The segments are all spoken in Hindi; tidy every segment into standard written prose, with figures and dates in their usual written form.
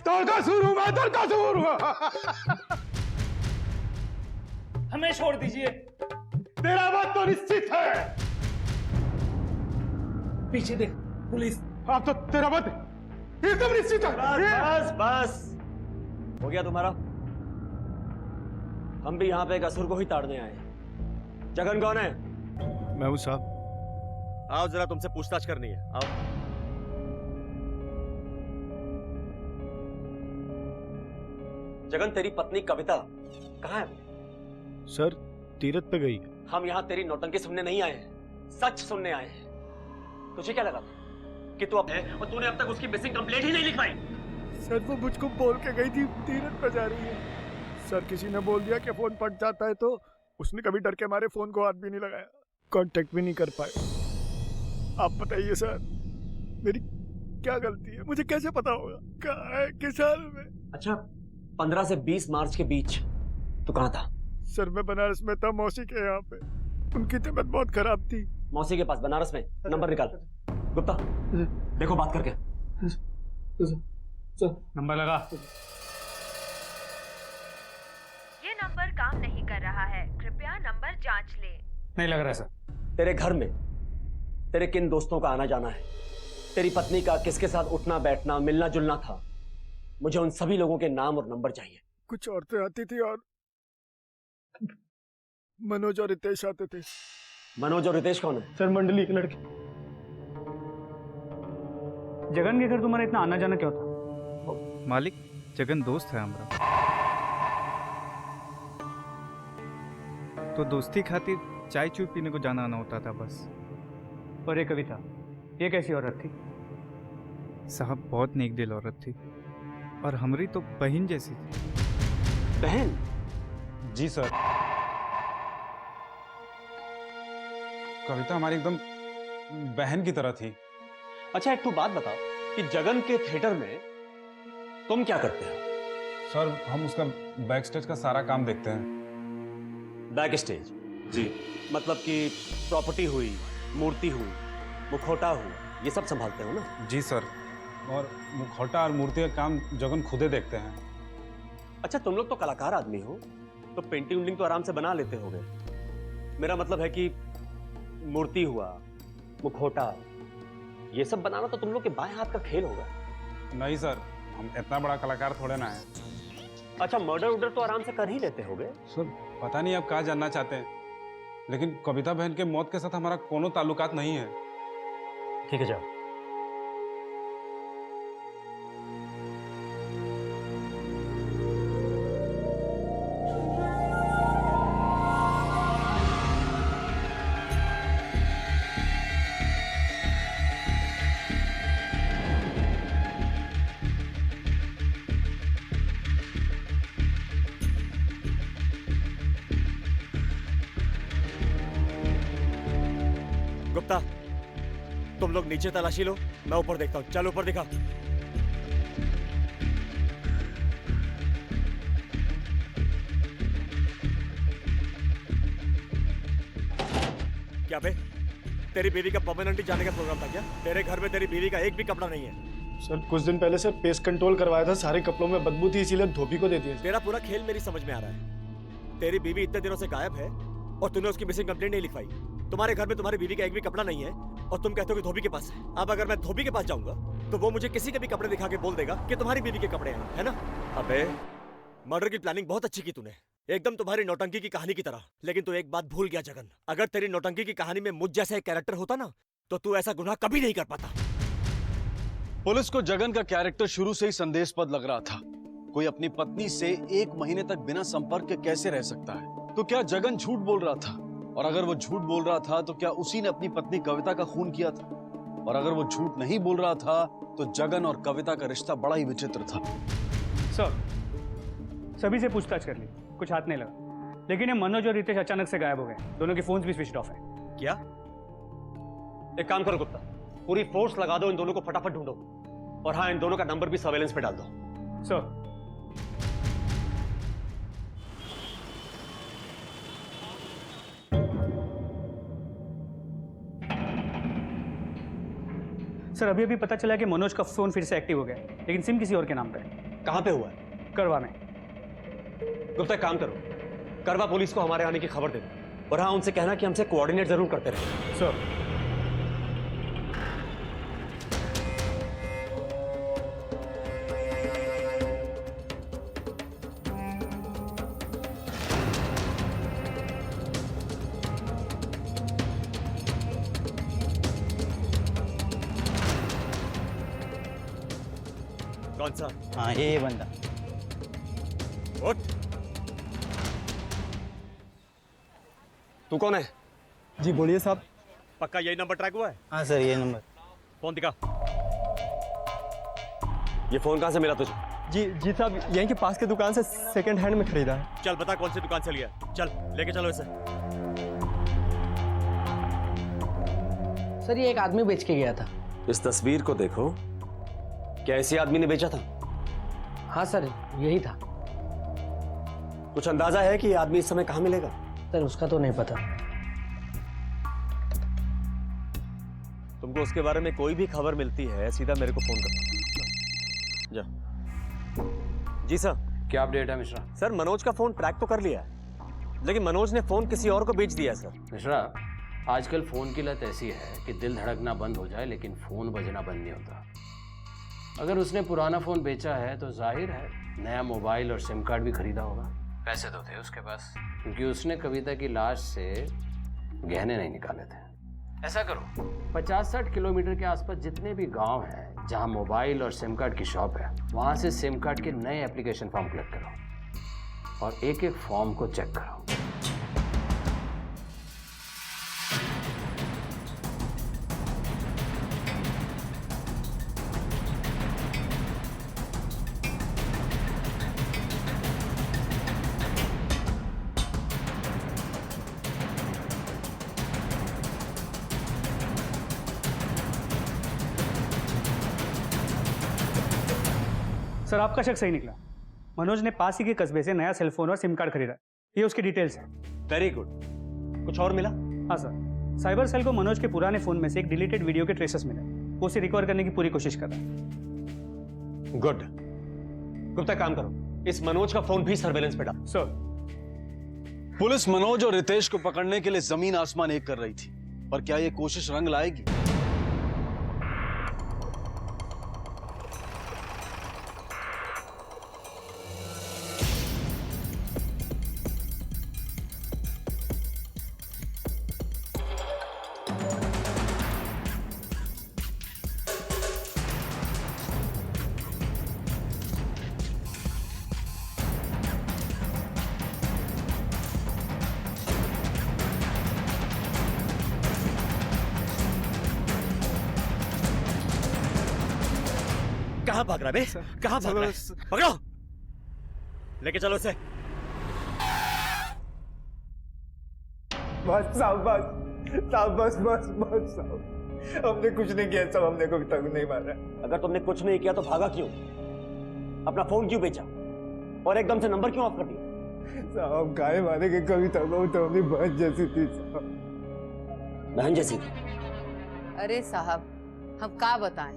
तारकासुर हूं मैं, तारकासुर हूं। हमें छोड़ दीजिए। तेरा मत तो निश्चित है। पीछे देख, पुलिस। अब तो तेरा मत एकदम निश्चित है। बस बस हो गया तुम्हारा। हम भी यहाँ पे एक असुर को ही ताड़ने आए। जगन कौन है? मैं हूं साहब। आओ जरा, तुमसे पूछताछ करनी है। आओ। जगन, तेरी पत्नी कविता कहाँ है? सर तीरथ पे गई। हम यहाँ तेरी नौटंकी सुनने नहीं आए हैं, सच सुनने आए हैं। तुझे क्या लगा था कि तू अब है और तूने अब तक उसकी मिसिंग कंप्लेंट ही नहीं लिखवाई? सर वो मुझको बोल के गई थी तीरथ पे जा रही है। सर किसी ने बोल दिया कि फोन फट जाता है, तो उसने कभी डर के मारे फोन को हाथ भी नहीं लगाया, कांटेक्ट भी नहीं कर पाए। आप बताइए सर, मेरी क्या गलती है? मुझे कैसे पता होगा कहाँ है, किस हाल में? अच्छा, 15 से 20 मार्च के बीच तू कहाँ था? सर मैं बनारस में था, मौसी के यहाँ पे। उनकी तबीयत बहुत खराब थी। मौसी के पास बनारस में? नंबर निकाल। गुप्ता देखो बात करके। नंबर लगा। ये नंबर काम नहीं कर रहा है, कृपया नंबर जांच लें। नहीं लग रहा है सर। तेरे घर में तेरे किन दोस्तों का आना जाना है, तेरी पत्नी का किसके साथ उठना बैठना मिलना जुलना था, मुझे उन सभी लोगों के नाम और नंबर चाहिए। कुछ औरतें आती थी और मनोज और रितेश आते थे। मनोज और रितेश कौन है? सर मंडली के लड़के। जगन के घर तुम्हारा इतना आना जाना क्यों था? मालिक, जगन दोस्त है हमारा, तो दोस्ती खातिर चाय चूय पीने को जाना आना होता था बस। और ये कविता, ये कैसी औरत थी? साहब बहुत नेक दिल औरत थी, और हमारी तो बहन जैसी थी। बहन? जी सर, कविता हमारी एकदम बहन की तरह थी। अच्छा एक तो बात बताओ कि जगन के थिएटर में तुम क्या करते हो? सर हम उसका बैक स्टेज का सारा काम देखते हैं। Backstage? जी। मतलब कि प्रॉपर्टी हुई, मूर्ति हुई, मुखौटा हुआ, ये सब संभालते हो ना? जी सर, और मुखौटा और मूर्ति का काम जगन खुदे देखते हैं। अच्छा तुम लोग तो कलाकार आदमी हो, तो पेंटिंग उंटिंग तो आराम से बना लेते होगे। मेरा मतलब है कि मूर्ति हुआ, मुखौटा, ये सब बनाना तो तुम लोग के बाएं हाथ का खेल होगा। नहीं सर, हम इतना बड़ा कलाकार थोड़े ना है। अच्छा मर्डर उर्डर तो आराम से कर ही लेते होगे। सर पता नहीं आप क्या जानना चाहते हैं, लेकिन कविता बहन के मौत के साथ हमारा कोनो ताल्लुकात नहीं है। ठीक है जाओ। गुप्ता तुम लोग नीचे तलाशी लो, मैं ऊपर देखता हूँ। चल ऊपर दिखा। क्या बे, तेरी बीवी का परमानेंटली जाने का प्रोग्राम था क्या? तेरे घर में तेरी बीवी का एक भी कपड़ा नहीं है। सर कुछ दिन पहले सर पेस्ट कंट्रोल करवाया था, सारे कपड़ों में बदबू थी, इसीलिए धोबी को दे दिया। तेरा पूरा खेल मेरी समझ में आ रहा है। तेरी बीवी इतने दिनों से गायब है और तूने उसकी मिसिंग कंप्लेंट नहीं लिखवाई। तुम्हारे घर में तुम्हारी बीवी का एक भी कपड़ा नहीं है और तुम कहते हो कि धोबी के पास है। अब अगर मैं धोबी के पास जाऊंगा तो वो मुझे किसी के भी कपड़े दिखा के बोल देगा कि तुम्हारी बीवी के कपड़े हैं, है ना? अबे मर्डर की प्लानिंग बहुत अच्छी की तूने, एकदम तुम्हारी नौटंकी की कहानी की तरह। लेकिन तू एक बात भूल गया जगन, अगर तेरी नौटंकी की कहानी में मुझ जैसा एक कैरेक्टर होता ना तो तू ऐसा गुनाह कभी नहीं कर पाता। पुलिस को जगन का कैरेक्टर शुरू से ही संदेशपद लग रहा था। कोई अपनी पत्नी से 1 महीने तक बिना संपर्क के कैसे रह सकता है? तो क्या जगन झूठ बोल रहा था? और अगर वो झूठ बोल रहा था तो क्या उसी ने अपनी पत्नी कविता का खून किया था? और अगर वो झूठ नहीं बोल रहा था तो जगन और कविता का रिश्ता बड़ा ही विचित्र था। सर सभी से पूछताछ कर ली, कुछ हाथ नहीं लगा। लेकिन ये मनोज और रितेश अचानक से गायब हो गए, दोनों के फोन्स भी स्विच ऑफ है। क्या? एक काम करो गुप्ता, पूरी फोर्स लगा दो, इन दोनों को फटाफट ढूंढो। और हाँ, इन दोनों का नंबर भी सर्वेलेंस पे डाल दो। सर सर अभी अभी पता चला कि मनोज का फ़ोन फिर से एक्टिव हो गया है, लेकिन सिम किसी और के नाम पे है। कहाँ पे हुआ है? करवा में। गुप्ता, एक काम करो, करवा पुलिस को हमारे आने की खबर दे दो, और हाँ, उनसे कहना कि हमसे कोऑर्डिनेट जरूर करते रहे। सर कौन सा? हाँ ये बंदा। उठ। तू कौन है? जी बोलिए साहब। पक्का यही नंबर ट्रैक हुआ है? हाँ सर ये नंबर। फोन दिखा। ये फोन कहाँ से मिला तुझे? जी साहब यहीं के पास के दुकान से सेकंड हैंड में खरीदा है। चल बता कौन सी दुकान से लिया? चल लेके चलो इसे। सर ये एक आदमी बेच के गया था। इस तस्वीर को देखो, क्या इसी आदमी ने बेचा था? हाँ सर यही था। कुछ अंदाजा है कि ये आदमी इस समय कहाँ मिलेगा? सर उसका तो नहीं पता। तुमको उसके बारे में कोई भी खबर मिलती है सीधा मेरे को फोन कर। जा। जी सर। क्या अपडेट है मिश्रा? सर मनोज का फोन ट्रैक तो कर लिया है, लेकिन मनोज ने फोन किसी और को बेच दिया सर। मिश्रा, आजकल फोन की लत ऐसी है कि दिल धड़कना बंद हो जाए लेकिन फोन बजना बंद नहीं होता। अगर उसने पुराना फोन बेचा है तो जाहिर है नया मोबाइल और सिम कार्ड भी खरीदा होगा। पैसे तो थे उसके पास, क्योंकि उसने कविता की लाश से गहने नहीं निकाले थे। ऐसा करो, 50-60 किलोमीटर के आसपास जितने भी गांव हैं जहां मोबाइल और सिम कार्ड की शॉप है, वहां से सिम कार्ड के नए एप्लीकेशन फॉर्म कलेक्ट करो और एक एक फॉर्म को चेक करो। सर आपका शक सही निकला। मनोज ने पास ही के कस्बे से नया सेलफोन और सिम कार्ड खरीदा। ये उसकी डिटेल्स है। Very good. कुछ और मिला? हाँ सर, साइबर सेल को मनोज के पुराने फोन में से एक डिलीटेड वीडियो के ट्रेसेस मिले। वो उसे रिकवर करने की पूरी कोशिश कर रहा है। गुड। गुप्ता काम करो, इस मनोज का फोन भी सर्वेलेंस पे डाल। सर पुलिस मनोज और रितेश को पकड़ने के लिए जमीन आसमान एक कर रही थी, पर क्या ये कोशिश रंग लाएगी? कहाँ भाग रहा है बे? कहाँ भाग रहा है? पकड़ो, लेके चलो इसे। बस साहब बस साहब, हमने कुछ नहीं किया साहब, हमने कोई तक नहीं मारा। अगर तुमने कुछ नहीं किया तो भागा क्यों? अपना फोन क्यों बेचा और एकदम से नंबर क्यों ऑफ कर दिया? साहब गाय मारे के कविता तो अपनी बहन जैसी थी साहब। बहन जैसी? अरे साहब हम का बताएं,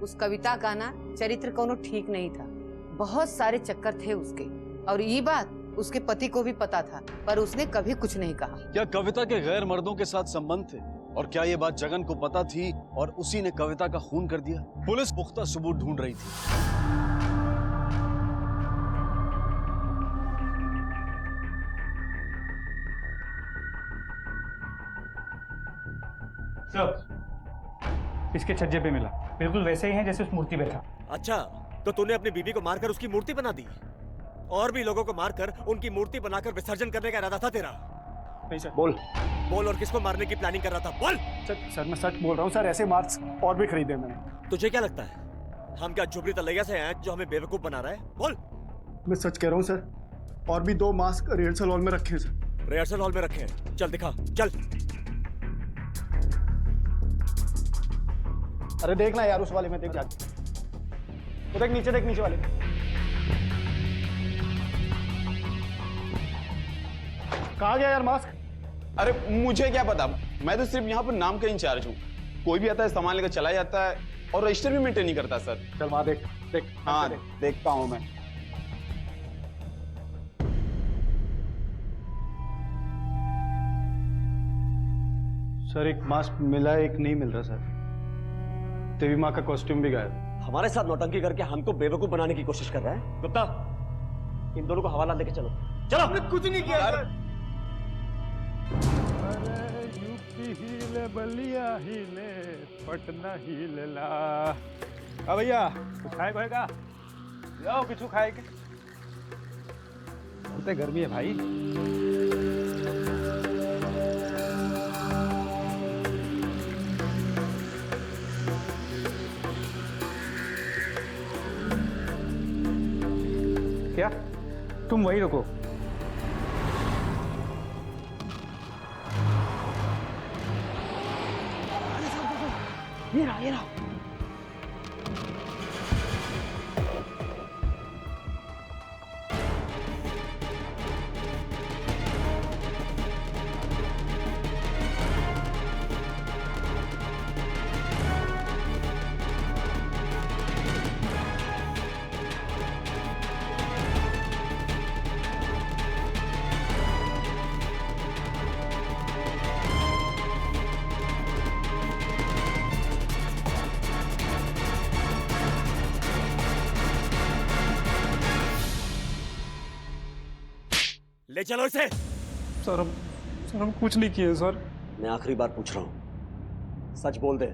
उस कविता का ना चरित्र कोनो ठीक नहीं था। बहुत सारे चक्कर थे उसके, और ये बात उसके पति को भी पता था, पर उसने कभी कुछ नहीं कहा। क्या कविता के गैर मर्दों के साथ संबंध थे? और क्या ये बात जगन को पता थी और उसी ने कविता का खून कर दिया? पुलिस पुख्ता सबूत ढूंढ रही थी। सर इसके छज्जे पे मिला, बिल्कुल वैसे ही है जैसे उस मूर्ति पे था। अच्छा, तो तूने अपनी बीवी को मारकर उसकी मूर्ति बना दी और भी लोगों को मारकर उनकी मूर्ति बनाकर विसर्जन करने का इरादा था तेरा? नहीं सर। बोल बोल, और किसको मारने की प्लानिंग कर रहा था? बोल। सर मैं सच बोल रहा हूँ सर, ऐसे मार्क्स और भी खरीदे मैंने। तुझे क्या लगता है हम क्या झुबरी तलैया से हैं जो हमें बेवकूफ बना रहा है? बोल। मैं सच कह रहा हूँ सर, और भी 2 मास्क रिहर्सल हॉल में रखे हैं सर। रिहर्सल हॉल में रखे हैं? चल दिखा, चल। अरे देखना यार उस वाले में, देख जाके तो देख नीचे, देख नीचे वाले। कहाँ गया यार मास्क? अरे मुझे क्या पता, मैं तो सिर्फ यहाँ पर नाम का इंचार्ज हूँ। कोई भी आता है सामान लेकर चला जाता है और रजिस्टर भी मेंटेन नहीं करता सर। चल वहां देख देख। हाँ देखता हूँ मैं। सर एक मास्क मिला है, एक नहीं मिल रहा सर। देवी माँ का कॉस्ट्यूम भी गायब। हमारे साथ नौटंकी करके हमको बेवकूफ बनाने की कोशिश कर रहा है। गुप्ता, इन दोनों को हवाला लेके चलो। चलो। हमने कुछ नहीं किया सर। अरे यूपी हिले बलिया हिले पटना हिले ला। भैया कुछ खाए खाएगा? जाओ कुछ खाए के। बहुत गर्मी है भाई। क्या तुम वही रुको। ये रहा। ले चलो इसे। सर हम कुछ नहीं किए सर। मैं आखिरी बार पूछ रहा हूँ, सच बोल दे।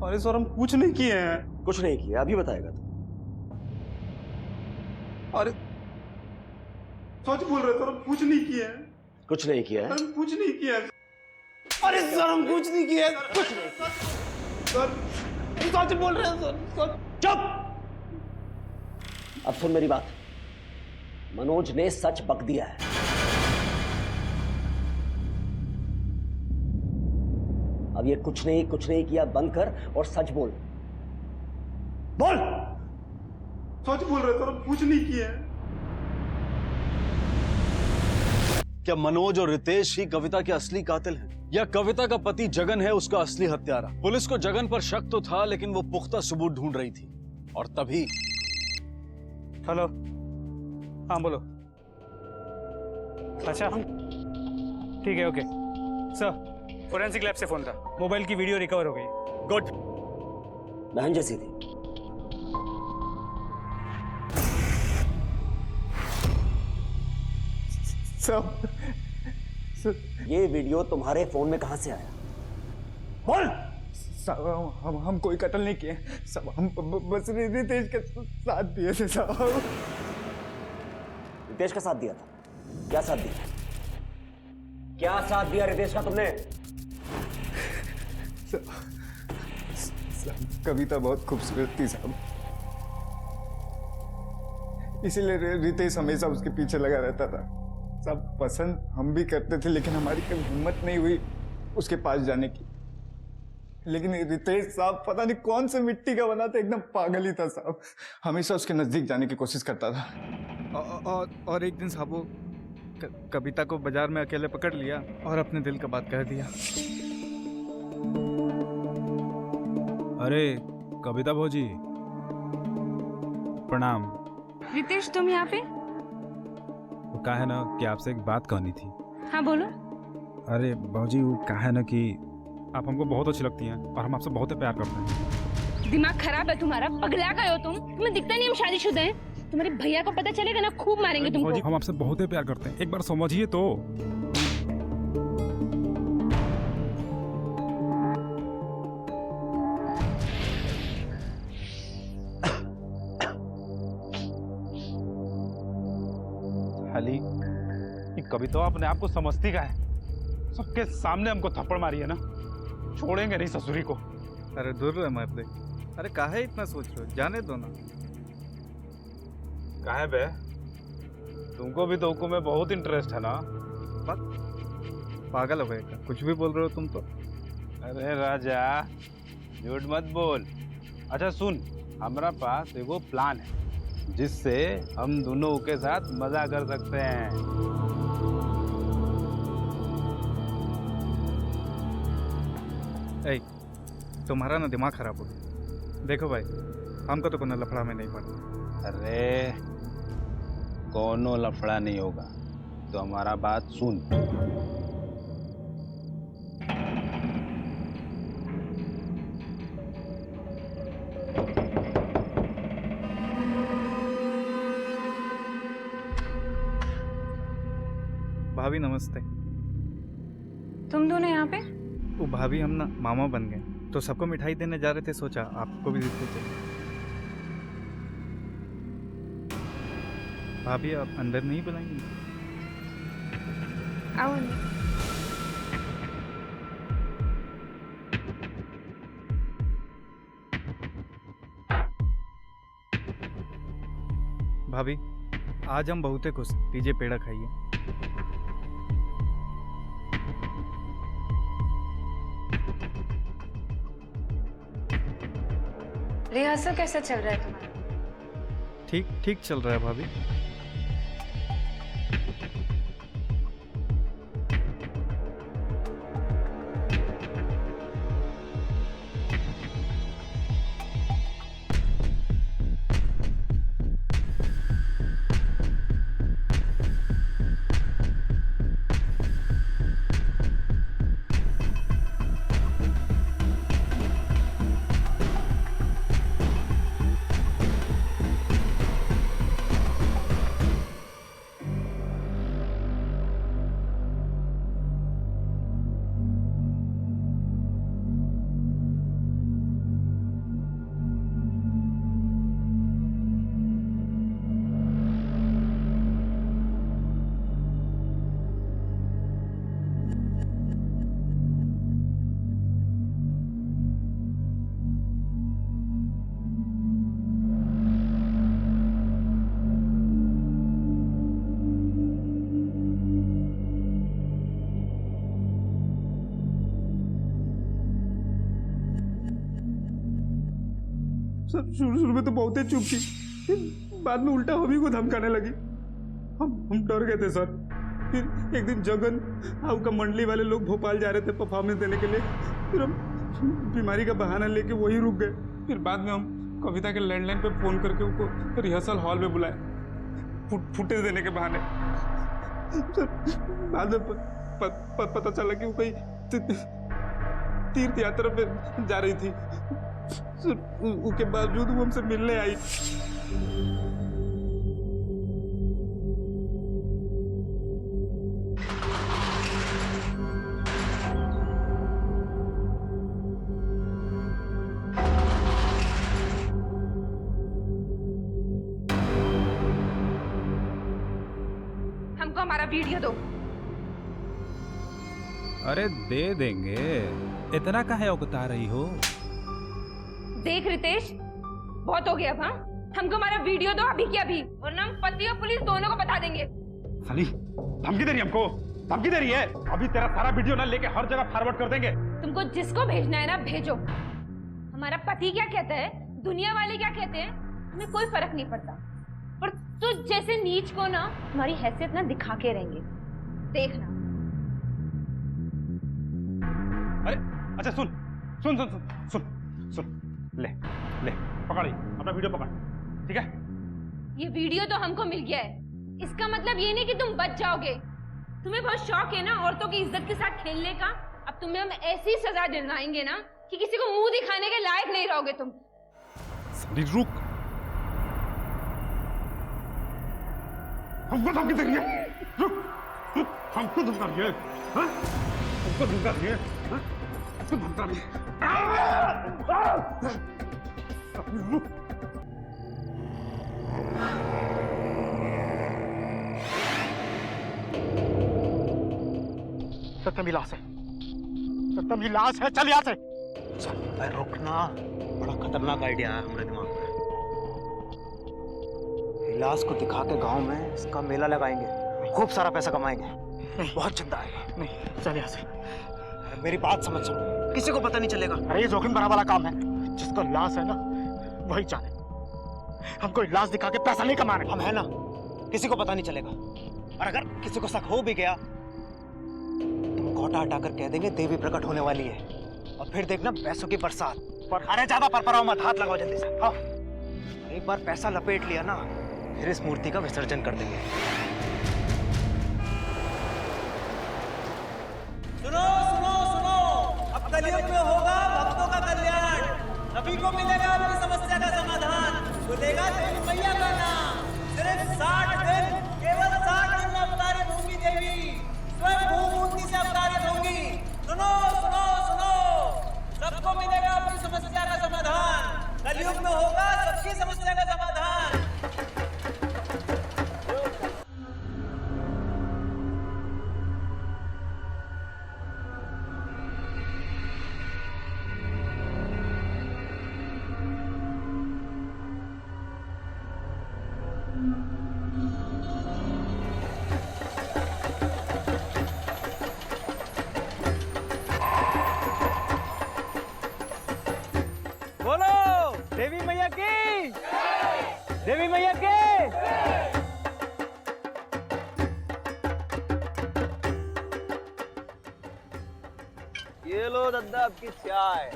अरे सर हम कुछ नहीं किए हैं। कुछ नहीं किया, अभी बताएगा तू। अरे सच बोल रहे सर, हम कुछ नहीं किए हैं। कुछ नहीं किया है? हम कुछ नहीं किए हैं। अरे सर हम कुछ नहीं किया। कुछ नहीं सर सच बोल रहे हैं सर। चुप। अब सुन मेरी बात, मनोज ने सच बक दिया है। अब ये कुछ नहीं किया बंद कर और सच बोल। बोल। सच बोल रहे सर, हम कुछ नहीं किए हैं। क्या मनोज और रितेश ही कविता के असली कातिल हैं? या कविता का पति जगन है उसका असली हत्यारा? पुलिस को जगन पर शक तो था, लेकिन वो पुख्ता सबूत ढूंढ रही थी। और तभी हेलो, हाँ बोलो। अच्छा ठीक है, ओके सर। फोरेंसिक लैब से फोन था, मोबाइल की वीडियो रिकवर हो गई। गुड। बहन जैसी थी। सब ये वीडियो तुम्हारे फोन में कहां से आया? बोल। सब हम कोई कत्ल नहीं किए। सब हम बस रितेश के साथ दिए थे साहब। रितेश का साथ दिया था? क्या साथ दिया? क्या साथ दिया रितेश का तुमने? कविता बहुत खूबसूरत थी साहब, इसीलिए रितेश हमेशा उसके पीछे लगा रहता था। सब पसंद हम भी करते थे, लेकिन हमारी कभी हिम्मत नहीं हुई उसके पास जाने की। लेकिन रितेश साहब पता नहीं कौन से मिट्टी का बना था, एकदम पागल ही था साहब। हमेशा उसके नजदीक जाने की कोशिश करता था। और एक दिन साहब वो कविता को बाजार में अकेले पकड़ लिया और अपने दिल का बात कह दिया। अरे कविता भौजी, प्रणाम। रितेश तुम यहाँ पे? वो कहा है ना कि आपसे एक बात कहनी थी। हाँ बोलो। अरे भौजी वो कहा है ना कि आप हमको बहुत अच्छी लगती हैं और हम आपसे बहुत प्यार करते हैं। दिमाग खराब है तुम्हारा, पगला गए हो तुम। तुम्हें दिखता नहीं हम शादीशुदा हैं? तुम्हारे भैया को पता चलेगा ना, खूब मारेंगे तुमको। भौजी हम आपसे बहुत प्यार करते हैं, एक बार समझिए तो। हाली ये कविता अपने आप को समझती का है। सबके सामने हमको थप्पड़ मारी है ना, छोड़ेंगे नहीं ससुरी को। अरे दूर रहे मत दे। अरे काहे इतना सोच रहे हो, जाने दो ना। काहे बे, तुमको भी तो में बहुत इंटरेस्ट है ना? पागल हो गए क्या? कुछ भी बोल रहे हो तुम तो। अरे राजा झूठ मत बोल। अच्छा सुन, हमारा पास एगो प्लान है जिससे हम दोनों के साथ मजा कर सकते हैं। ऐ, तुम्हारा ना दिमाग खराब हो गया। देखो भाई, हमको तो कोनो लफड़ा में नहीं पड़ता। अरे कोनो लफड़ा नहीं होगा, तो हमारा बात सुन। भाभी नमस्ते। तुम दोनों यहाँ पे? वो भाभी हम ना मामा बन गए, तो सबको मिठाई देने जा रहे थे, सोचा आपको भी देते चले। भाभी आप अंदर नहीं बुलाएंगे? आओ अंदर। भाभी आज हम बहुते खुश, लीजिए पेड़ा खाइए। रिहर्सल कैसा चल रहा है तुम्हारा? ठीक ठीक चल रहा है भाभी। सब शुरू में तो बहुत ही चुप की, बाद में उल्टा हमी को धमकाने लगी। हम डर गए थे सर। फिर एक दिन जगन आपका मंडली वाले लोग भोपाल जा रहे थे परफॉर्मेंस देने के लिए, फिर हम बीमारी का बहाना लेके वही रुक गए। फिर बाद में हम कविता के लैंडलाइन पे फोन करके उनको रिहर्सल हॉल में बुलाए, फुटेज देने के बहाने। सर बाद में पता चला कि वो कहीं तीर्थ यात्रा पे जा रही थी। उसके बावजूद वो हमसे मिलने आई। हमको हमारा वीडियो दो। अरे दे देंगे, इतना काहे उकता रही हो? देख रितेश, बहुत हो गया अब। हाँ, हमको हमारा वीडियो दो अभी के अभी, वरना हम पति और पुलिस दोनों को बता देंगे। साली धमकी दे रही है हमको, धमकी दे रही है। अभी तेरा सारा वीडियो ना लेके हर जगह फॉरवर्ड कर देंगे। तुमको जिसको भेजना है ना भेजो। हमारा पति क्या कहता है, दुनिया वाले क्या कहते हैं, हमें कोई फर्क नहीं पड़ता। पर तू जैसे नीच को ना हमारी हैसियत ना दिखा के रहेंगे, देखना। अरे अच्छा सुन सुन सुन सुन सुन सुन, ले ले पकड़, अपना वीडियो पकड़, ठीक है? ये वीडियो तो हमको मिल गया है, इसका मतलब ये नहीं कि तुम बच जाओगे। तुम्हें बहुत शौक है ना औरतों की इज्जत के साथ खेलने का। अब तुम्हें हम ऐसी सजा दिलवाएंगे ना कि किसी को मुंह दिखाने के लायक नहीं रहोगे तुम। साली रुक, हमको धमकी दे रही है। रुक रुक, हमको धमका रही है, हाँ? हमको धमका रही है, हाँ? हमको धमका रही है। रुक। सत्यम लाश है, सत्यम की लाश है। चल यहाँ से। चल रुकना, बड़ा खतरनाक आइडिया है हमारे दिमाग में। लाश को दिखा के गांव में इसका मेला लगाएंगे, खूब सारा पैसा कमाएंगे, बहुत चिंता आएगी। नहीं, चल यहाँ से। मेरी बात समझ, किसी को पता नहीं चलेगा। अरे ये जोखिम भरा वाला काम है, जिसको लाश है ना वही जाने। हमको लाश दिखा के पैसा नहीं कमाना। हम है ना, किसी को पता नहीं चलेगा। और अगर किसी को शक हो भी गया तो घोटा हटाकर कह देंगे देवी प्रकट होने वाली है। और फिर देखना पैसों की बरसात। पर अरे ज्यादा परपराओ मत, हाथ लगाओ जल्दी से। हाँ, एक बार पैसा लपेट लिया ना, फिर इस मूर्ति का विसर्जन कर देंगे। सुनो सुनो सुनो, अब कलयुग में होगा भक्तों का कल्याण, सभी को मिलेगा अपनी समस्या का समाधान, खुलेगा देवी मैया का नाम। सिर्फ 60 दिन, केवल 60 दिन में अवतारित होंगी देवी, स्वयं भूमूर्ति से अवतारित होंगी। सुनो सुनो सुनो, सबको मिलेगा अपनी समस्या का समाधान, कलयुग में होगा सबकी समस्या का समाधान। बोलो देवी मैया की, देवी मैया की। ये लो दादा आपकी चाय।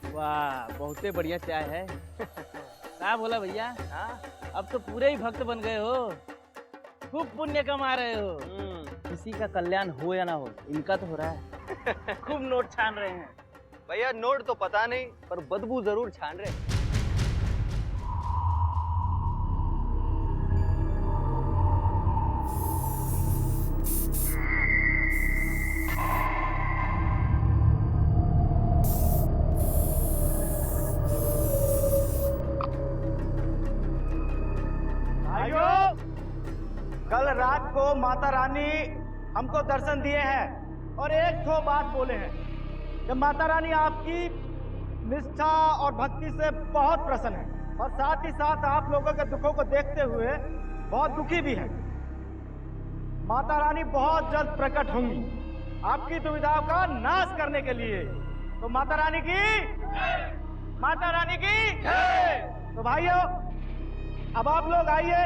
वाह, बहुते बढ़िया चाय है। क्या बोला भैया? हाँ, अब तो पूरे ही भक्त बन गए हो, खूब पुण्य कमा रहे हो। किसी का कल्याण हो या ना हो, इनका तो हो रहा है। खूब नोट छान रहे हैं। भैया नोट तो पता नहीं, पर बदबू जरूर छान रहे। भाइयों, कल रात को माता रानी हमको दर्शन दिए हैं और एक दो बात बोले हैं कि माता रानी आपकी निष्ठा और भक्ति से बहुत प्रसन्न है और साथ ही साथ आप लोगों के दुखों को देखते हुए बहुत दुखी भी है। माता रानी बहुत जल्द प्रकट होंगी आपकी दुविधाओं का नाश करने के लिए। तो माता रानी की, माता रानी की। तो भाइयों, अब आप लोग आइए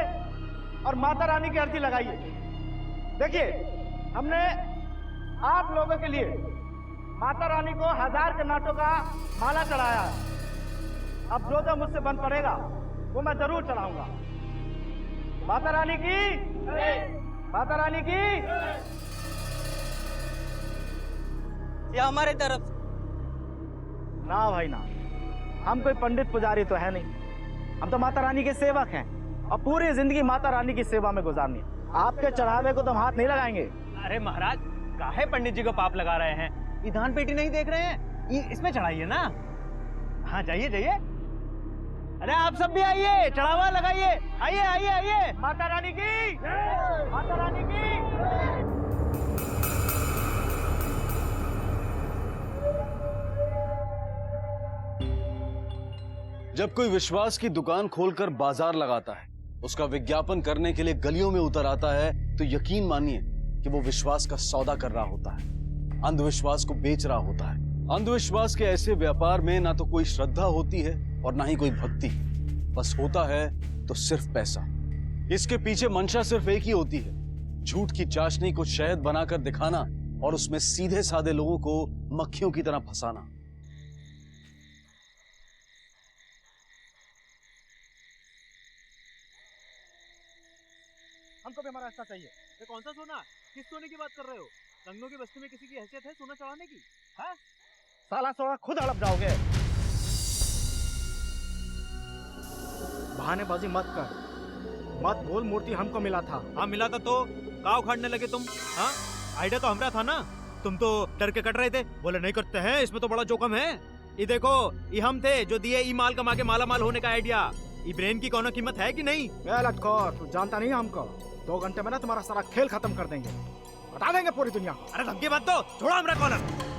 और माता रानी की अर्जी लगाइए। देखिए, हमने आप लोगों के लिए माता रानी को 1000 के नोटों का माला चढ़ाया। अब जो जो मुझसे बन पड़ेगा वो मैं जरूर चढ़ाऊंगा। माता रानी की, माता रानी की। ये हमारे तरफ ना भाई ना, हम कोई पंडित पुजारी तो है नहीं, हम तो माता रानी के सेवक हैं और पूरी जिंदगी माता रानी की सेवा में गुजारनी है। आपके चढ़ावे को तो हम हाथ नहीं लगाएंगे। अरे महाराज, काहे पंडित जी को पाप लगा रहे हैं? ये धान पेटी नहीं देख रहे हैं, इसमें चढ़ाइए ना। हाँ जाइए जाइए। अरे आप सब भी आइए, चढ़ावा लगाइए। आइए आइए आइए। माता रानी की, माता रानी की। जब कोई विश्वास की दुकान खोलकर बाजार लगाता है, उसका विज्ञापन करने के लिए गलियों में उतर आता है, तो यकीन मानिए कि वो विश्वास का सौदा कर रहा होता है, अंधविश्वास को बेच रहा होता है। अंधविश्वास के ऐसे व्यापार में ना तो कोई श्रद्धा होती है और ना ही कोई भक्ति, बस होता है तो सिर्फ पैसा। इसके पीछे मंशा सिर्फ एक ही होती है, झूठ की चाशनी को शहद बनाकर दिखाना और उसमें सीधे साधे लोगों को मक्खियों की तरह फंसाना। हमको भी हमारा रास्ता चाहिए। ये कौन सा सोना? किस सोने की बात कर रहे हो? रंगों की बस्ती में किसी की हैसियत है सोना चढ़ाने की? हाँ? साला सोना खुद हड़प जाओगे। बहानेबाजी मत कर, मत बोल मूर्ति हमको मिला था। हाँ मिला था तो का उखाड़ने लगे तुम? हाँ, आइडिया तो हमारा था ना, तुम तो डर के कट रहे थे, बोले नहीं करते हैं, इसमें तो बड़ा जोखम है। ये देखो, ये हम थे जो दिए ई माल कमा के माला माल होने का आइडिया। ये ब्रेन की कौनो कीमत है कि नहीं? लटखोर, तू जानता नहीं हमको। 2 घंटे में ना तुम्हारा सारा खेल खत्म कर देंगे, बता देंगे पूरी दुनिया। अरे धमकी मत दो, छोड़ो हमारा कॉलर।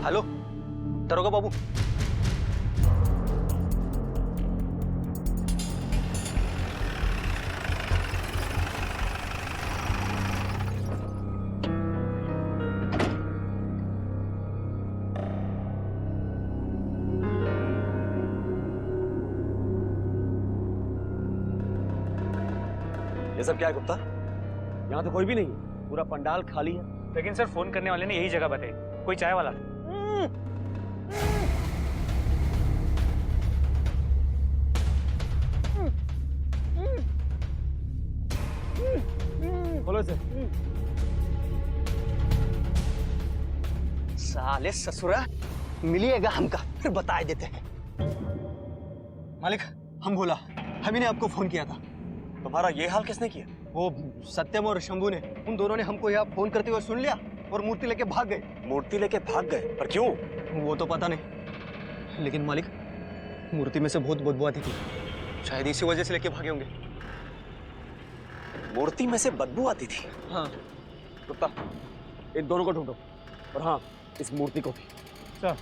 हेलो दरोगा बाबू, ये सब क्या है गुप्ता? यहाँ तो कोई भी नहीं है, पूरा पंडाल खाली है। लेकिन सर फोन करने वाले ने यही जगह बताई, कोई चाय वाला। खोलो इसे। साले ससुरा मिलिएगा हमका, फिर बता देते हैं। मालिक, हम बोला, हम ही ने आपको फोन किया था। तुम्हारा ये हाल किसने किया? वो सत्यम और शंभू ने, उन दोनों ने हमको यहाँ फोन करते हुए सुन लिया और मूर्ति लेके भाग गए। मूर्ति लेके भाग गए? पर क्यों? वो तो पता नहीं, लेकिन मालिक मूर्ति में से बहुत बदबू आती थी, शायद इसी वजह से लेके भागे होंगे। मूर्ति में से बदबू आती थी? हाँ। गुप्ता, इन दोनों को ढूंढो, और हाँ, इस मूर्ति को भी। सर।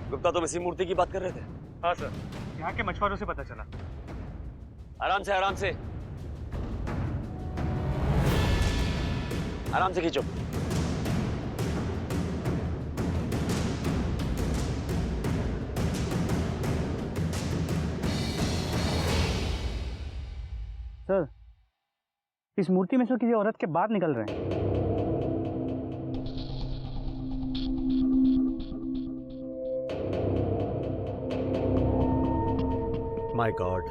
गुप्ता, तुम इसी मूर्ति की बात कर रहे थे? हाँ सर, यहाँ के मछुआरों से पता चला। आराम से, आराम से, आराम से खींचो। सर, इस मूर्ति में से किसी औरत के बाल निकल रहे हैं। माय गॉड,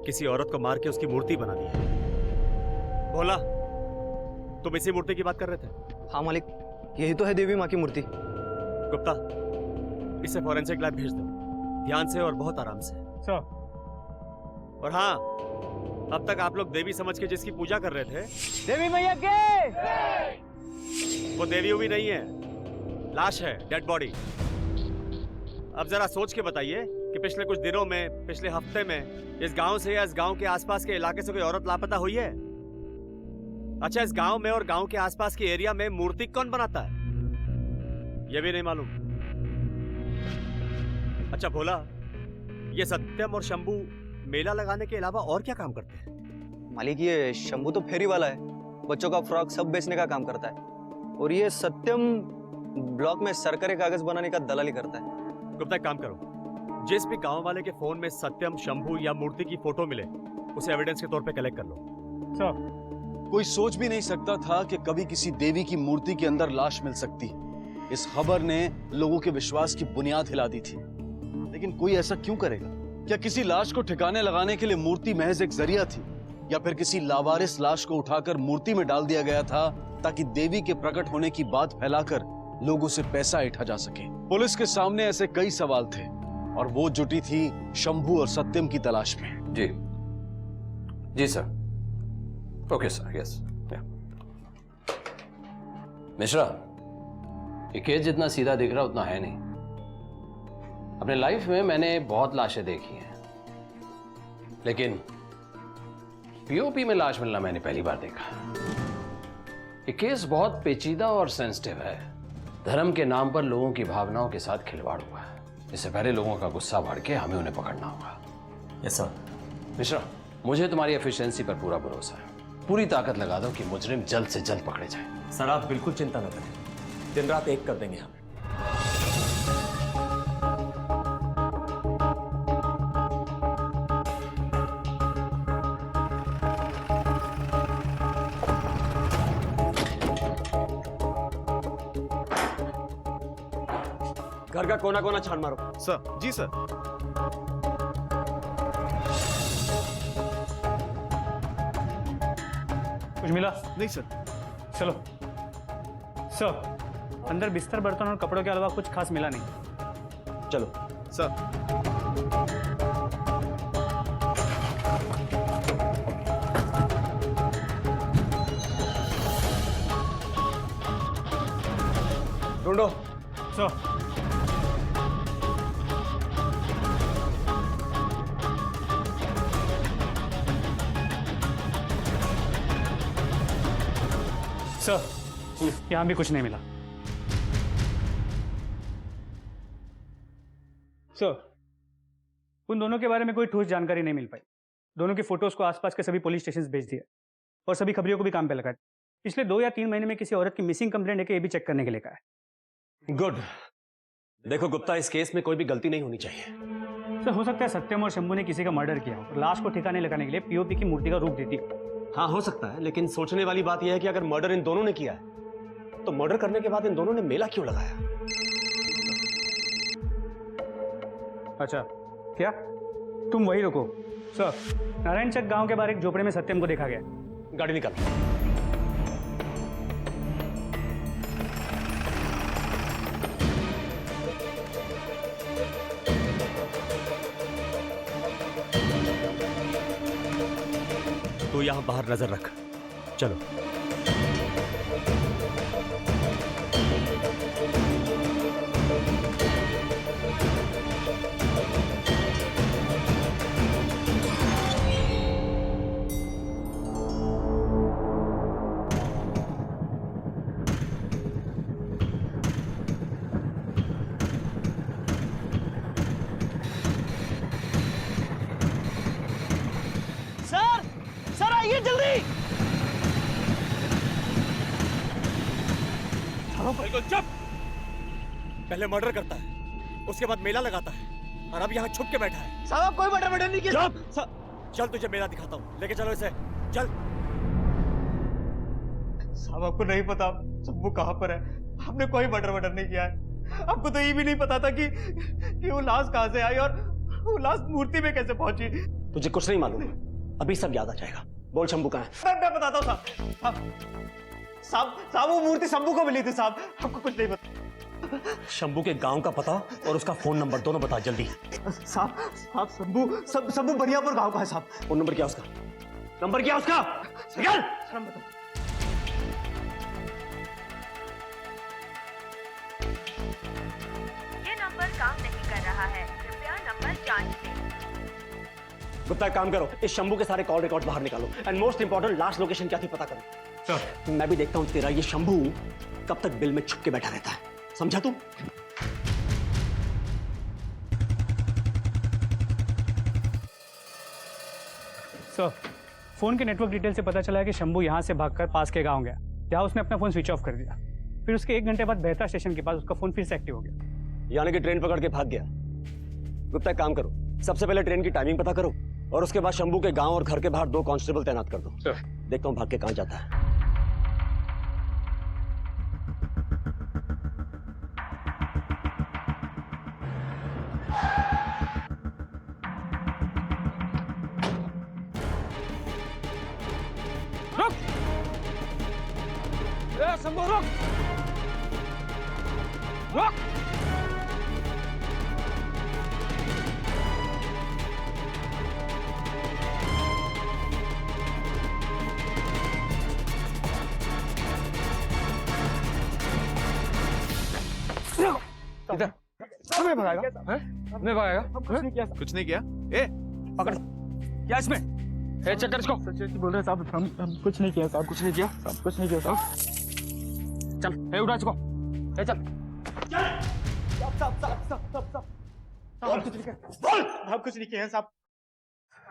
किसी औरत को मार के उसकी मूर्ति बना दी है। भोला, तुम इसी मूर्ति की बात कर रहे थे? हाँ मालिक, यही तो है देवी माँ की मूर्ति। गुप्ता, इसे फॉरेंसिक लैब भेज दो, ध्यान से और बहुत आराम से। सर। और हाँ, अब तक आप लोग देवी समझ के जिसकी पूजा कर रहे थे, देवी मैया के, वो देवी भी नहीं है, लाश है, डेड बॉडी। अब जरा सोच के बताइए कि पिछले कुछ दिनों में, पिछले हफ्ते में इस गांव से या इस गांव के आसपास के इलाके से कोई औरत लापता हुई है? अच्छा, इस गांव में और गांव के आसपास के एरिया में मूर्ति कौन बनाता है, यह भी नहीं मालूम? अच्छा भोला, ये सत्यम और शंभू मेला लगाने के अलावा और क्या काम करते हैं? मालिक, ये शंभू तो फेरी वाला है, बच्चों का फ्रॉक सब बेचने का काम करता है, और ये सत्यम ब्लॉक में सरकारी कागज बनाने का दलाली करता है। गुप्ता, एक काम करो, जिस भी गांव वाले के फोन में सत्यम, शंभू या मूर्ति की फोटो मिले, उसे एविडेंस के तौर पे कलेक्ट कर लो। सर। कोई सोच भी नहीं सकता था कि कभी किसी देवी की मूर्ति के अंदर लाश मिल सकती। इस खबर ने लोगों के विश्वास की बुनियाद हिला दी थी, लेकिन कोई ऐसा क्यों करेगा? क्या किसी लाश को ठिकाने लगाने के लिए मूर्ति महज एक जरिया थी, या फिर किसी लावारिस लाश को उठाकर मूर्ति में डाल दिया गया था ताकि देवी के प्रकट होने की बात फैलाकर लोगों से पैसा ऐंठा जा सके? पुलिस के सामने ऐसे कई सवाल थे, और वो जुटी थी शंभू और सत्यम की तलाश में। जी जी sir, okay sir, yes. Mishra, ये केस जितना सीधा दिख रहा उतना है नहीं। अपने लाइफ में मैंने बहुत लाशें देखी हैं, लेकिन पीओपी में लाश मिलना मैंने पहली बार देखा। ये केस बहुत पेचीदा और सेंसिटिव है। धर्म के नाम पर लोगों की भावनाओं के साथ खिलवाड़ हुआ है। इससे पहले लोगों का गुस्सा बढ़ के हमें उन्हें पकड़ना होगा। Yes sir. मिश्रा, मुझे तुम्हारी एफिशिएंसी पर पूरा भरोसा है। पूरी ताकत लगा दो कि मुजरिम जल्द से जल्द पकड़े जाए। सर, आप बिल्कुल चिंता न करें, दिन रात एक कर देंगे हम। घर का कोना कोना छान मारो। सर। जी सर। कुछ मिला? नहीं सर। चलो। सर, अंदर बिस्तर, बर्तन और कपड़ों के अलावा कुछ खास मिला नहीं। चलो। सर। ढूंढो। सर। सर, यहां भी कुछ नहीं मिला। सर, उन दोनों के बारे में कोई ठोस जानकारी नहीं मिल पाई। दोनों की फोटोज को आसपास के सभी पुलिस स्टेशन भेज दिया और सभी खबरियों को भी काम पे लगा दिया। पिछले 2 या 3 महीने में किसी औरत की मिसिंग कंप्लेंट है कि ये भी चेक करने के लिए कहा है। गुड। देखो गुप्ता, इस केस में कोई भी गलती नहीं होनी चाहिए। सर हो सकता है सत्यम और शंभू ने किसी का मर्डर किया और लाश को ठिकाने लगाने के लिए पीओपी की मूर्ति का रूप देती है। हाँ हो सकता है, लेकिन सोचने वाली बात यह है कि अगर मर्डर इन दोनों ने किया है तो मर्डर करने के बाद इन दोनों ने मेला क्यों लगाया? अच्छा क्या तुम वही रुको? सर, नारायण चक गांव के बाहर एक झोपड़े में सत्यम को देखा गया। गाड़ी निकाल। तू यहां बाहर नजर रख। चलो। सर आइए जल्दी। बिल्कुल चुप। पहले मर्डर करता है, उसके बाद मेला लगाता है और अब यहाँ छुप के बैठा है। साहब कोई मर्डर नहीं किया। चल तुझे मेला दिखाता हूँ, लेके चलो इसे। चल। साहब आपको नहीं पता शंभू कहाँ पर है? हमने कोई मर्डर नहीं किया है। आपको तो ये भी नहीं पता था कि वो लाश कहाँ से आई और वो लाश मूर्ति में कैसे पहुंची। तुझे कुछ नहीं मालूम, अभी सब याद आ जाएगा। बोल शंभू कहाँ है? मैं बताता हूँ साहब वो मूर्ति शंभू को मिली थी साहब। आपको कुछ नहीं पता। शंभू के गांव का पता और उसका फोन नंबर दोनों बता जल्दी। साहब शंभू बरियापुर गांव का है साहब। फोन नंबर क्या उसका? नंबर क्या उसका? निकाल। ये नंबर काम नहीं कर रहा है, कृपया नंबर जांच लें। गुप्ता काम करो, इस शंभू के सारे कॉल रिकॉर्ड बाहर निकालो and most important last location क्या थी पता करो। सर मैं भी देखता हूं तेरा ये शंभू कब तक बिल में छुप के बैठा रहता है, समझा तू? सर फोन के नेटवर्क डिटेल से पता चला है कि शंभू यहाँ से भागकर पास के गांव गया, जहाँ उसने अपना फोन स्विच ऑफ कर दिया। फिर उसके 1 घंटे बाद बेहतर स्टेशन के पास उसका फोन फिर से एक्टिव हो गया। यानी कि ट्रेन पकड़ के भाग गया। गुप्ता काम करो, सबसे पहले ट्रेन की टाइमिंग पता करो और उसके बाद शंभू के गांव और घर के बाहर 2 कांस्टेबल तैनात कर दो। देखता हूँ भाग के कहां जाता है। रुक! शंभू रुक! रुक! इधर हमें भगाएगा? हमें भगाएगा? कुछ नहीं किया। कुछ नहीं किया। ए पकड़ क्या इसमें? ए चक्कर इसको। सच बोल रहे साहब, हम कुछ नहीं किया साहब। कुछ नहीं किया साहब, कुछ नहीं किया साहब। चल ए उठा इसको। ए चल साहब कुछ नहीं किया। बोल साहब कुछ नहीं किया साहब।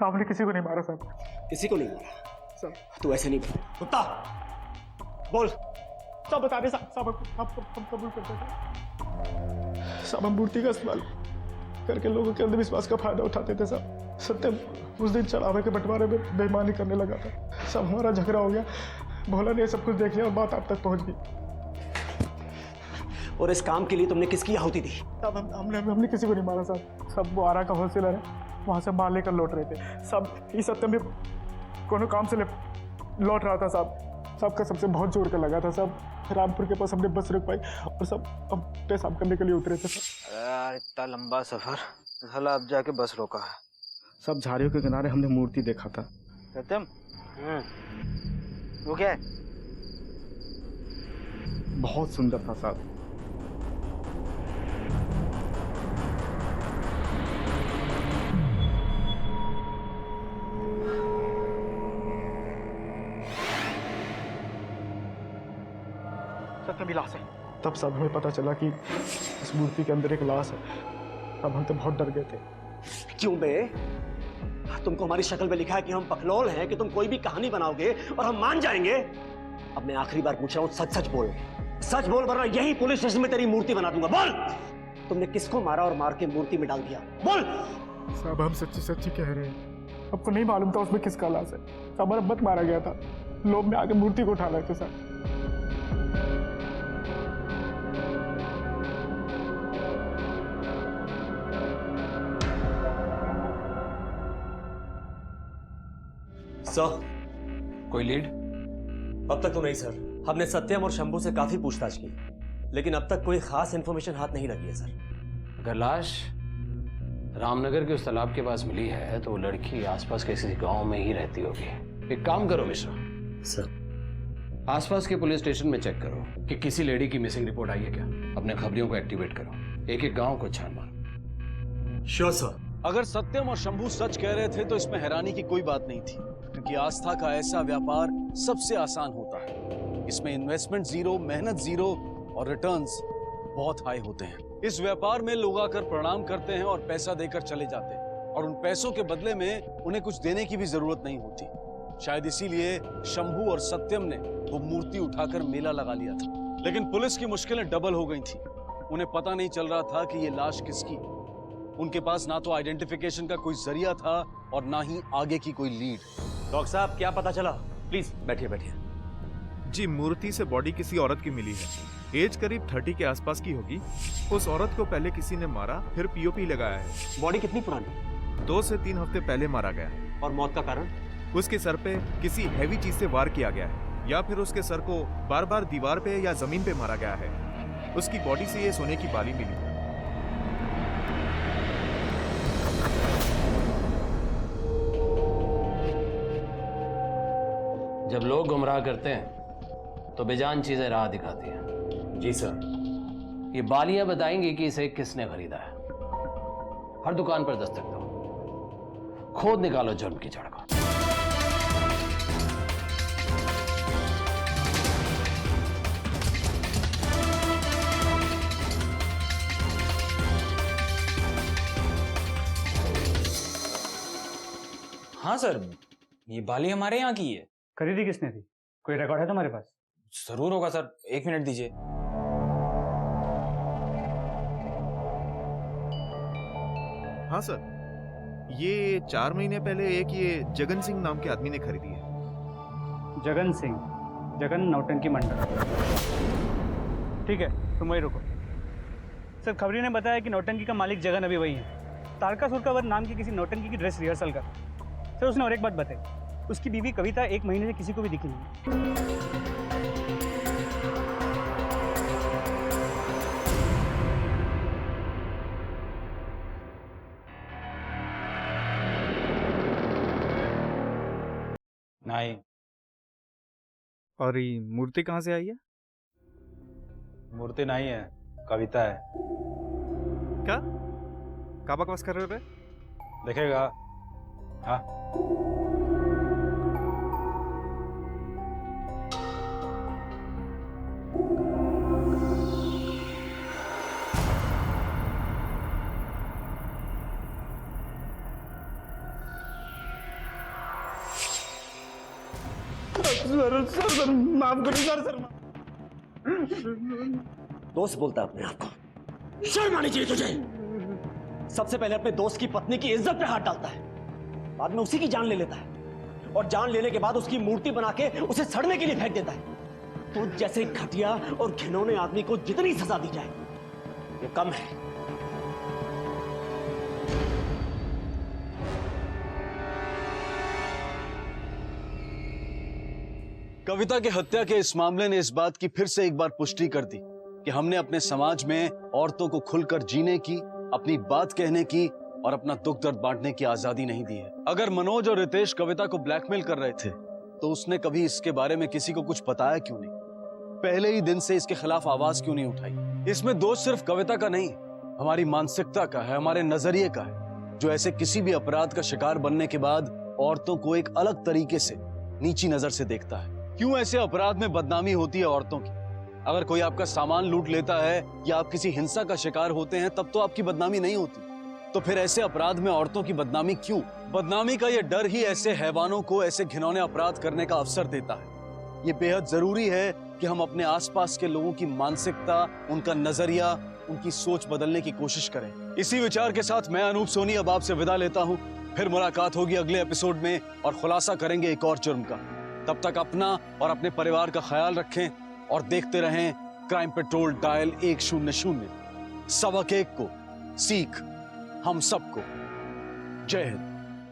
आपने किसी को नहीं मारा साहब। किसी को नहीं मारा साहब। तू ऐसे नहीं बोल। कुत्ता बोल। सब बता दे साहब, हम कबूल करते हैं साहब। हम मूर्ति का इस्तेमाल करके लोगों के अंधविश्वास का फायदा उठाते थे साहब। सत्यम उस दिन चढ़ावे के बंटवारे में बेईमानी करने लगा था सब। हमारा झगड़ा हो गया, भोला ने सब कुछ देख लिया और बात आप तक पहुंच गई। और इस काम के लिए तुमने किसकी आहुति दी? साहब हमने किसी को नहीं मारा साहब। सब वो आरा का होलसेलर है, वहां से माल लेकर लौट रहे थे सब। ये सत्यम भी कोनो काम से लौट रहा था साहब। सबका सबसे बहुत जोर का लगा था सब। रामपुर के पास हमने बस रुक पाई और सब हम पेशाब करने के लिए उतरे थे सर। यार इतना लंबा सफर, साला अब जाके बस रोका है। सब झाड़ियों के किनारे हमने मूर्ति देखा था। सत्यम वो क्या है? बहुत सुंदर था साहब। सत्यम लाश है। तब सब हमें पता चला कि इस मूर्ति के अंदर एक लाश है। तब हम तो बहुत डर गए थे। क्यों बे? तुमको हमारी शक्ल पे लिखा है कि हम पखलौल हैं, कि तुम कोई भी कहानी बनाओगे और हम मान जाएंगे। अब मैं आखिरी बार पूछ रहा हूँ, सच सच बोल, सच बोल, वरना यही पुलिस स्टेशन में तेरी मूर्ति बना दूंगा। बोल, तुमने किसको मारा और मार के मूर्ति में डाल दिया? बोल। साहब हम सच्ची सच्ची कह रहे हैं, आपको नहीं मालूम था उसमें किसका लाश है। हमारा बत मारा गया था, लोग में आके मूर्ति को उठा रहे थे सर। सर, कोई लीड? अब तक तो नहीं सर। हमने सत्यम और शंभू से काफी पूछताछ की, लेकिन अब तक कोई खास इंफॉर्मेशन हाथ नहीं लगी है सर। अगर लाश रामनगर के उस तालाब के पास मिली है तो वो लड़की आसपास के किसी गांव में ही रहती होगी। एक काम करो मिश्रा सर, आसपास के पुलिस स्टेशन में चेक करो कि किसी लेडी की मिसिंग रिपोर्ट आई है क्या। अपने खबरियों को एक्टिवेट करो, एक एक गांव को छान मारो। Sure sir. अगर सत्यम और शंभू सच कह रहे थे तो इसमें हैरानी की कोई बात नहीं थी, क्योंकि आस्था का ऐसा व्यापार सबसे आसान होता है। इसमें इन्वेस्टमेंट जीरो, मेहनत जीरो और रिटर्न्स बहुत हाई होते हैं। इस व्यापार में लोग आकर प्रणाम करते हैं और पैसा देकर चले जाते हैं, और उन पैसों के बदले में उन्हें कुछ देने की भी जरूरत नहीं होती। शायद इसीलिए शंभू और सत्यम ने वो मूर्ति उठाकर मेला लगा लिया था। लेकिन पुलिस की मुश्किलें डबल हो गई थी। उन्हें पता नहीं चल रहा था कि ये लाश किसकी। उनके पास ना तो आइडेंटिफिकेशन का कोई जरिया था और ना ही आगे की कोई लीड। डॉक्टर साहब, क्या पता चला? प्लीज बैठिए बैठिए। जी, मूर्ति से बॉडी किसी औरत की मिली है। एज करीब 30 के आसपास की होगी। उस औरत को पहले किसी ने मारा, फिर पीओपी लगाया है। बॉडी कितनी पुरानी? 2 से 3 हफ्ते पहले मारा गया है। और मौत का कारण? उसके सर पे किसी हैवी चीज से वार किया गया है, या फिर उसके सर को बार बार दीवार पे या जमीन पे मारा गया है। उसकी बॉडी से ये सोने की बाली मिली। जब लोग गुमराह करते हैं तो बेजान चीजें राह दिखाती हैं। जी सर। ये बालियां बताएंगी कि इसे किसने खरीदा है। हर दुकान पर दस्तक दो, खोद निकालो जुर्म की जड़ को। हाँ सर, ये बाली हमारे यहाँ की है। खरीदी किसने थी? कोई रिकॉर्ड है तुम्हारे पास? जरूर होगा सर, 1 मिनट दीजिए। हाँ सर, ये 4 महीने पहले एक ये जगन सिंह नाम के आदमी ने खरीदी है। जगन सिंह, जगन नौटंकी मंडल। ठीक है, तुम वही रुको। सर, खबरी ने बताया कि नौटंकी का मालिक जगन अभी वही है। तारका सुरकावर नाम की किसी नौटंकी की ड्रेस रिहर्सल कर। सर, उसने और एक बात बताई, उसकी बीवी कविता 1 महीने से किसी को भी दिखी नहीं। नहीं। और ये मूर्ति कहाँ से आई है? मूर्ति नहीं है, कविता है। क्या बकवास कर रहे हो? देखेगा। हाँ, सर माफ करो सर। दोस्त बोलता है अपने आप को, शर्म आनी चाहिए तुझे। सबसे पहले अपने दोस्त की पत्नी की इज्जत पे हाथ डालता है, बाद में उसी की जान ले लेता है, और जान लेने के बाद उसकी मूर्ति बना के उसे सड़ने के लिए फेंक देता है। तो जैसे घटिया और घिनौने आदमी को जितनी सजा दी जाए ये कम है। कविता की हत्या के इस मामले ने इस बात की फिर से एक बार पुष्टि कर दी कि हमने अपने समाज में औरतों को खुलकर जीने की, अपनी बात कहने की और अपना दुख दर्द बांटने की आजादी नहीं दी है। अगर मनोज और रितेश कविता को ब्लैकमेल कर रहे थे तो उसने कभी इसके बारे में किसी को कुछ बताया क्यों नहीं? पहले ही दिन से इसके खिलाफ आवाज क्यों नहीं उठाई? इसमें दोष सिर्फ कविता का नहीं, हमारी मानसिकता का है, हमारे नजरिए का है, जो ऐसे किसी भी अपराध का शिकार बनने के बाद औरतों को एक अलग तरीके से, नीची नजर से देखता है। क्यों ऐसे अपराध में बदनामी होती है औरतों की? अगर कोई आपका सामान लूट लेता है या आप किसी हिंसा का शिकार होते हैं तब तो आपकी बदनामी नहीं होती। तो फिर ऐसे अपराध में औरतों की बदनामी क्यों? बदनामी का ये डर ही ऐसे हैवानों को ऐसे घिनौने अपराध करने का अवसर देता है। ये बेहद जरूरी है कि हम अपने आसपास के लोगों की मानसिकता, उनका नजरिया, उनकी सोच बदलने की कोशिश करें। इसी विचार के साथ मैं अनूप सोनी अब आपसे विदा लेता हूं। फिर मुलाकात होगी अगले एपिसोड में और खुलासा करेंगे एक और जुर्म का। तब तक अपना और अपने परिवार का ख्याल रखें और देखते रहें क्राइम पेट्रोल डायल 100। सबक एक को, सीख हम सबको। जय हिंद।